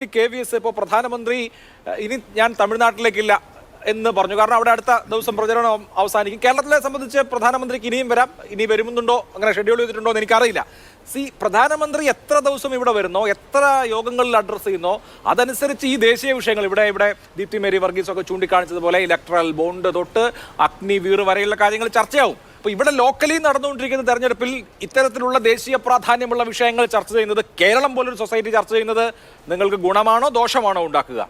KVS ഇപ്പോൾ പ്രധാനമന്ത്രി ഇനി ഞാൻ തമിഴ്നാട്ടിലേക്കില്ല എന്ന് പറഞ്ഞു. കാരണം അവിടെ അടുത്ത ദിവസം പ്രചരണം അവസാനിക്കും. കേരളത്തിലെ സംബന്ധിച്ച് പ്രധാനമന്ത്രിക്ക് ഇനിയും വരാം, ഇനി വരുന്നുണ്ടോ, അങ്ങനെ ഷെഡ്യൂൾ ചെയ്തിട്ടുണ്ടോ എന്ന് എനിക്കറിയില്ല. പ്രധാനമന്ത്രി എത്ര ദിവസം ഇവിടെ വരുന്നോ, എത്ര യോഗങ്ങളിൽ അഡ്രസ്സ് ചെയ്യുന്നോ, അതനുസരിച്ച് ഈ ദേശീയ വിഷയങ്ങൾ ഇവിടെ ദീപ്തി മേരി വർഗീസ് ഒക്കെ ചൂണ്ടിക്കാണിച്ചതുപോലെ ഇലക്ട്രൽ ബോണ്ട് തൊട്ട് അഗ്നിവീർ വരെയുള്ള കാര്യങ്ങൾ ചർച്ചയാവും. അപ്പോൾ ഇവിടെ ലോക്കലി നടന്നുകൊണ്ടിരിക്കുന്ന തെരഞ്ഞെടുപ്പിൽ ഇത്തരത്തിലുള്ള ദേശീയ പ്രാധാന്യമുള്ള വിഷയങ്ങൾ ചർച്ച ചെയ്യുന്നത്, കേരളം പോലൊരു സൊസൈറ്റി ചർച്ച ചെയ്യുന്നത് നിങ്ങൾക്ക് ഗുണമാണോ ദോഷമാണോ ഉണ്ടാക്കുക?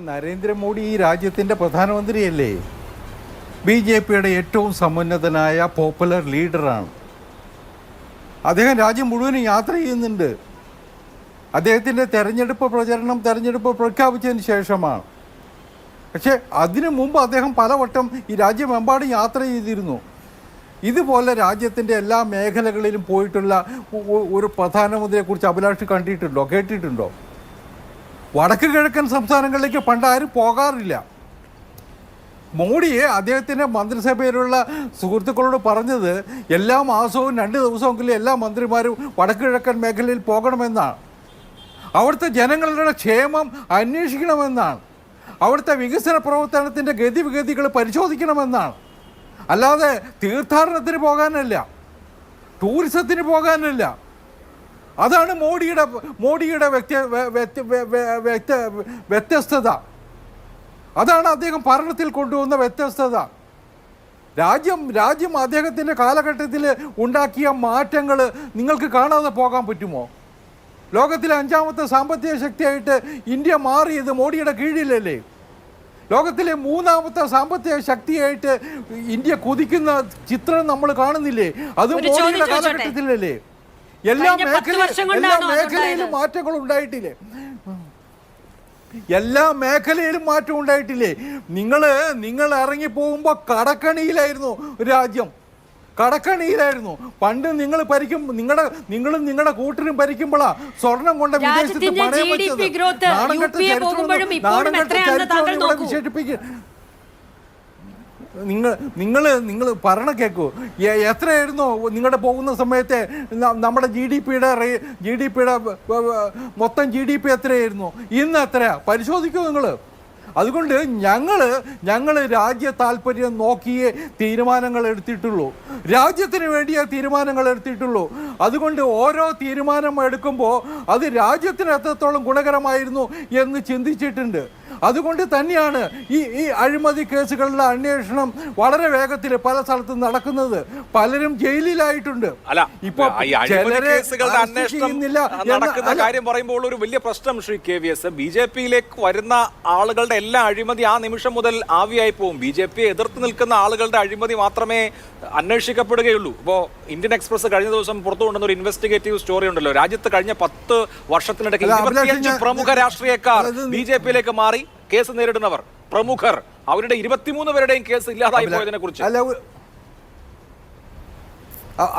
നരേന്ദ്രമോദി ഈ രാജ്യത്തിൻ്റെ പ്രധാനമന്ത്രിയല്ലേ? BJPയുടെ ഏറ്റവും സമുന്നതനായ പോപ്പുലർ ലീഡറാണ് അദ്ദേഹം. രാജ്യം മുഴുവനും യാത്ര ചെയ്യുന്നുണ്ട്. അദ്ദേഹത്തിൻ്റെ തെരഞ്ഞെടുപ്പ് പ്രഖ്യാപിച്ചതിന് ശേഷമാണ്. പക്ഷേ അതിനു മുമ്പ് അദ്ദേഹം പലവട്ടം ഈ രാജ്യമെമ്പാടും യാത്ര ചെയ്തിരുന്നു. ഇതുപോലെ രാജ്യത്തിൻ്റെ എല്ലാ മേഖലകളിലും പോയിട്ടുള്ള ഒരു പ്രധാനമന്ത്രിയെക്കുറിച്ച് അഭിലാഷ് കണ്ടിട്ടുണ്ടോ, കേട്ടിട്ടുണ്ടോ? വടക്ക് കിഴക്കൻ സംസ്ഥാനങ്ങളിലേക്ക് പണ്ട് ആരും പോകാറില്ല. മോഡിയെ അദ്ദേഹത്തിൻ്റെ മന്ത്രിസഭയിലുള്ള സുഹൃത്തുക്കളോട് പറഞ്ഞത് എല്ലാ മാസവും 2 ദിവസമെങ്കിലും എല്ലാ മന്ത്രിമാരും വടക്ക് കിഴക്കൻ മേഖലയിൽ പോകണമെന്നാണ്. അവിടുത്തെ ജനങ്ങളുടെ ക്ഷേമം അന്വേഷിക്കണമെന്നാണ്. അവിടുത്തെ വികസന പ്രവർത്തനത്തിൻ്റെ ഗതിവിഗതികൾ പരിശോധിക്കണമെന്നാണ്. അല്ലാതെ തീർത്ഥാടനത്തിന് പോകാനല്ല, ടൂറിസത്തിന് പോകാനല്ല. അതാണ് മോഡിയുടെ വ്യത്യസ്തത. അതാണ് അദ്ദേഹം ഭരണത്തിൽ കൊണ്ടുവന്ന വ്യത്യസ്തത. രാജ്യം അദ്ദേഹത്തിൻ്റെ കാലഘട്ടത്തിൽ ഉണ്ടാക്കിയ മാറ്റങ്ങൾ നിങ്ങൾക്ക് കാണാതെ പോകാൻ പറ്റുമോ? ലോകത്തിലെ 5ാമത്തെ സാമ്പത്തിക ശക്തിയായിട്ട് ഇന്ത്യ മാറിയത് മോഡിയുടെ കീഴിലല്ലേ? ലോകത്തിലെ 3ാമത്തെ സാമ്പത്തിക ശക്തിയായിട്ട് ഇന്ത്യ കുതിക്കുന്ന ചിത്രം നമ്മൾ കാണുന്നില്ലേ? അത് മോഡിയുടെ കാലഘട്ടത്തിലല്ലേ? എല്ലാ മേഖലയിലും മാറ്റങ്ങൾ ഉണ്ടായിട്ടില്ലേ? എല്ലാ മേഖലയിലും മാറ്റം ഉണ്ടായിട്ടില്ലേ? നിങ്ങൾ ഇറങ്ങി പോകുമ്പോൾ കടക്കണിയിലായിരുന്നു രാജ്യം, കടക്കണിയിലായിരുന്നു. പണ്ട് നിങ്ങൾ നിങ്ങളുടെ കൂട്ടരും ഭരിക്കുമ്പോഴാ സ്വർണം കൊണ്ട് വിദേശത്ത് പണയം വെച്ചത്. നാണംകെട്ട ചരിത്രം വിശേഷിപ്പിക്കുക. നിങ്ങൾ പറഞ്ഞ കേൾക്കൂ. എത്രയായിരുന്നു നിങ്ങളുടെ പോകുന്ന സമയത്തെ നമ്മുടെ GDPയുടെ മൊത്തം GDP എത്രയായിരുന്നു? ഇന്ന് എത്രയാ? പരിശോധിക്കൂ നിങ്ങൾ. അതുകൊണ്ട് ഞങ്ങൾ രാജ്യ താല്പര്യം നോക്കിയേ തീരുമാനങ്ങൾ എടുത്തിട്ടുള്ളൂ, രാജ്യത്തിന് വേണ്ടിയേ തീരുമാനങ്ങൾ എടുത്തിട്ടുള്ളൂ. അതുകൊണ്ട് ഓരോ തീരുമാനം എടുക്കുമ്പോൾ അത് രാജ്യത്തിന് എത്രത്തോളം ഗുണകരമായിരുന്നു എന്ന് ചിന്തിച്ചിട്ടുണ്ട്. അതുകൊണ്ട് തന്നെയാണ് ഈ അഴിമതി കേസുകളുടെ അന്വേഷണം വളരെ വേഗത്തിൽ പല സ്ഥലത്തും നടക്കുന്നത്. പലരും ജയിലിലായിട്ടുണ്ട്. ഇപ്പൊ നടക്കുന്ന കാര്യം പറയുമ്പോൾ ഒരു വലിയ പ്രശ്നം ശ്രീ KVS, BJPയിലേക്ക് വരുന്ന ആളുകളുടെ എല്ലാ അഴിമതി ആ നിമിഷം മുതൽ ആവിയായി പോകും. BJPയെ എതിർത്ത് നിൽക്കുന്ന ആളുകളുടെ അഴിമതി മാത്രമേ അന്വേഷിക്കപ്പെടുകയുള്ളൂ. ഇപ്പോൾ ഇന്ത്യൻ എക്സ്പ്രസ് കഴിഞ്ഞ ദിവസം പുറത്തു കൊണ്ടുവന്ന ഒരു ഇൻവെസ്റ്റിഗേറ്റീവ് സ്റ്റോറി ഉണ്ടല്ലോ. രാജ്യത്ത് കഴിഞ്ഞ 10 വർഷത്തിനിടയ്ക്ക് 25 പ്രമുഖ രാഷ്ട്രീയക്കാർ BJPയിലേക്ക് മാറി കേസ് നേരിടുന്നവർ, പ്രമുഖർ, അവരുടെ 23 പേരുടെയും കേസ് ഇല്ലാതായി പോയതിനെ കുറിച്ച്.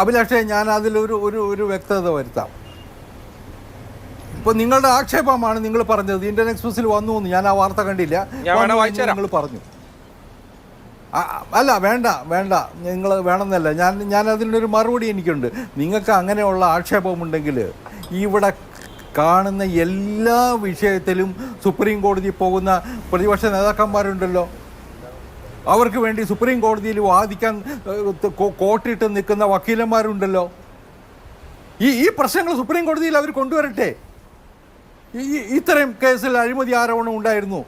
അഭിലാഷേ, ഞാൻ അതിലൊരു വ്യക്തത വരുത്താം. ഇപ്പൊ നിങ്ങളുടെ ആക്ഷേപമാണ് നിങ്ങൾ പറഞ്ഞത്. ഇന്ത്യൻ എക്സ്പ്രസിൽ വന്നു എന്ന് ഞാൻ ആ വാർത്ത കണ്ടില്ല. നിങ്ങൾ പറഞ്ഞു. അല്ല, വേണ്ട, നിങ്ങൾ വേണമെന്നല്ല. ഞാൻ അതിനൊരു മറുപടി എനിക്കുണ്ട്. നിങ്ങൾക്ക് അങ്ങനെയുള്ള ആക്ഷേപമുണ്ടെങ്കിൽ ഇവിടെ കാണുന്ന എല്ലാ വിഷയത്തിലും സുപ്രീം കോടതി പോകുന്ന പ്രതിപക്ഷ നേതാക്കന്മാരുണ്ടല്ലോ, അവർക്ക് വേണ്ടി സുപ്രീം കോടതിയിൽ വാദിക്കാൻ കോട്ടിട്ട് നിൽക്കുന്ന വക്കീലന്മാരുണ്ടല്ലോ. ഈ പ്രശ്നങ്ങൾ സുപ്രീം കോടതിയിൽ അവർ കൊണ്ടുവരട്ടെ. ഇത്രയും കേസിൽ അഴിമതി ആരോപണം ഉണ്ടായിരുന്നു,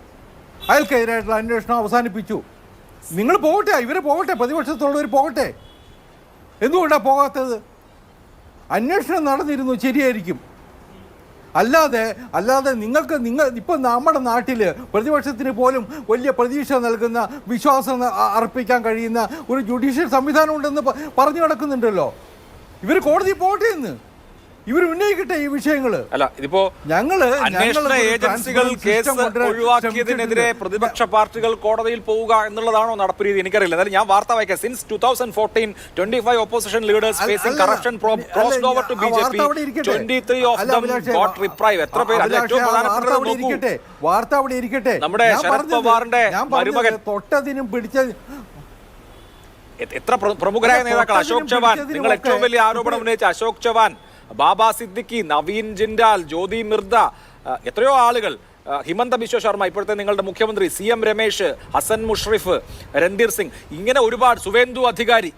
അയാൾക്കെതിരായിട്ടുള്ള അന്വേഷണം അവസാനിപ്പിച്ചു. നിങ്ങൾ പോകട്ടെ, ഇവർ പോകട്ടെ, പ്രതിപക്ഷത്തുള്ളവർ പോകട്ടെ. എന്തുകൊണ്ടാണ് പോകാത്തത്? അന്വേഷണം നടന്നിരുന്നു, ശരിയായിരിക്കും. അല്ലാതെ ഇപ്പം നമ്മുടെ നാട്ടിൽ പ്രതിപക്ഷത്തിന് പോലും വലിയ പ്രതീക്ഷ നൽകുന്ന, വിശ്വാസം അർപ്പിക്കാൻ കഴിയുന്ന ഒരു ജുഡീഷ്യൽ സംവിധാനം ഉണ്ടെന്ന് പറഞ്ഞു നടക്കുന്നുണ്ടല്ലോ. ഇവർ കോടതി പോകട്ടെ എന്ന്, ഇവർ ഉന്നയിക്കട്ടെ ഈ വിഷയങ്ങൾ. അല്ല, ഇതിപ്പോ അന്വേഷണ ഏജൻസികൾ കേസ് ഒഴിവാക്കിയതിനെതിരെ പ്രതിപക്ഷ പാർട്ടികൾ കോടതിയിൽ പോവുക എന്നുള്ളതാണോ നടപ്പ് രീതി? എനിക്കറിയില്ല. എന്നാലും ഞാൻ വാർത്ത വായിക്കാം. Since 2014 25 opposition leaders facing corruption crossed over to BJP. 23 of them got reprieve. എത്ര പേര്? വാർത്ത അവിടെ ഇരിക്കട്ടെ. നമ്മുടെ ശരത് പവാറിന്റെ മരുമകൻ തൊട്ടതിനും പിടിച്ച എത്ര പ്രമുഖരായ നേതാക്കൾ? അശോക് ചവാൻ, നിങ്ങൾ ഏറ്റവും വലിയ ആരോപണം ഉന്നയിച്ച അശോക് ചവാൻ ബാബ സിദ്ദിഖി, നവീൻ ജിൻഡാൽ, ജ്യോതി മിർദ, എത്രയോ ആളുകൾ, ഹിമന്ത ബിശ്വ ശർമ്മ, ഇപ്പോഴത്തെ നിങ്ങളുടെ മുഖ്യമന്ത്രി CM രമേശ്, ഹസൻ മുഷ്രിഫ്, രൺധീർ സിംഗ്, ഇങ്ങനെ ഒരുപാട്, സുവേന്ദു അധികാരി.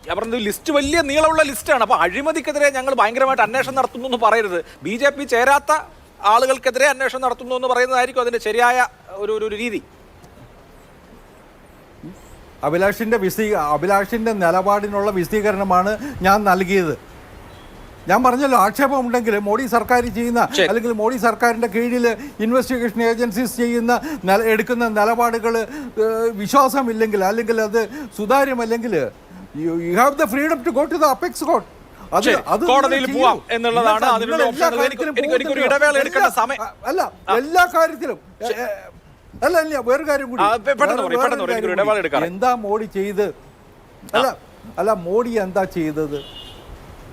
ഞാൻ പറഞ്ഞത് ലിസ്റ്റ് വലിയ നീളമുള്ള ലിസ്റ്റാണ്. അപ്പോൾ അഴിമതിക്കെതിരെ ഞങ്ങൾ ഭയങ്കരമായിട്ട് അന്വേഷണം നടത്തുന്നു എന്ന് പറയരുത്. BJP ചേരാത്ത ആളുകൾക്കെതിരെ അന്വേഷണം നടത്തുന്നു എന്ന് പറയുന്നതായിരിക്കും അതിന്റെ ശരിയായ ഒരു രീതി. അഭിലാഷിന്റെ നിലപാടിനുള്ള വിശദീകരണമാണ് ഞാൻ നൽകിയത്. ഞാൻ പറഞ്ഞല്ലോ, ആക്ഷേപമുണ്ടെങ്കിൽ മോഡി സർക്കാർ ചെയ്യുന്ന അല്ലെങ്കിൽ മോഡി സർക്കാരിൻ്റെ കീഴിൽ ഇൻവെസ്റ്റിഗേഷൻ ഏജൻസീസ് എടുക്കുന്ന നിലപാടുകൾ വിശ്വാസമില്ലെങ്കിൽ, അല്ലെങ്കിൽ അത് സുതാര്യമല്ലെങ്കിൽ, you have the freedom to go to the apex court. കോടതിയിൽ പോവാം എന്നുള്ളതാണ് അതിനുള്ള ഓപ്ഷൻ. എനിക്കൊരു ഇടവേള എടുക്കേണ്ട സമയം അല്ല, എല്ലാ കാര്യത്തിലും അല്ല വേറെ കാര്യം കൂടി, എന്താ മോഡി ചെയ്ത് അല്ല മോഡി എന്താ ചെയ്തത്,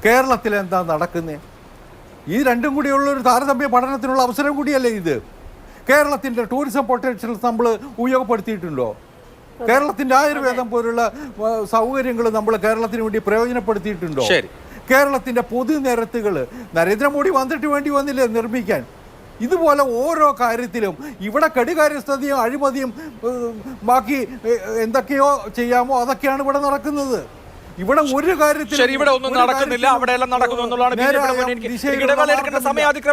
കേരളത്തിൽ എന്താ നടക്കുന്നത്, ഈ രണ്ടും കൂടിയുള്ള ഒരു താരതമ്യ പഠനത്തിനുള്ള അവസരം കൂടിയല്ലേ ഇത്. കേരളത്തിൻ്റെ ടൂറിസം പൊട്ടൻഷ്യൽ നമ്മൾ ഉപയോഗപ്പെടുത്തിയിട്ടുണ്ടോ? കേരളത്തിൻ്റെ ആയുർവേദം പോലുള്ള സൗകര്യങ്ങൾ നമ്മൾ കേരളത്തിന് വേണ്ടി പ്രയോജനപ്പെടുത്തിയിട്ടുണ്ടോ? കേരളത്തിൻ്റെ പൊതുനിരത്തുകൾ നരേന്ദ്രമോദി വന്നിട്ട് വേണ്ടി വന്നില്ലേ നിർമ്മിക്കാൻ? ഇതുപോലെ ഓരോ കാര്യത്തിലും ഇവിടെ കെടുകാര്യസ്ഥതയും അഴിമതിയും ബാക്കി എന്തൊക്കെയോ ചെയ്യാമോ അതൊക്കെയാണ് ഇവിടെ നടക്കുന്നത്. ഇവിടെ ഒരു കാര്യത്തിലും ഇവിടെ ഒന്നും നടക്കുന്നില്ല, അവിടെ എല്ലാം നടക്കുന്നു എന്നുള്ളതാണ്.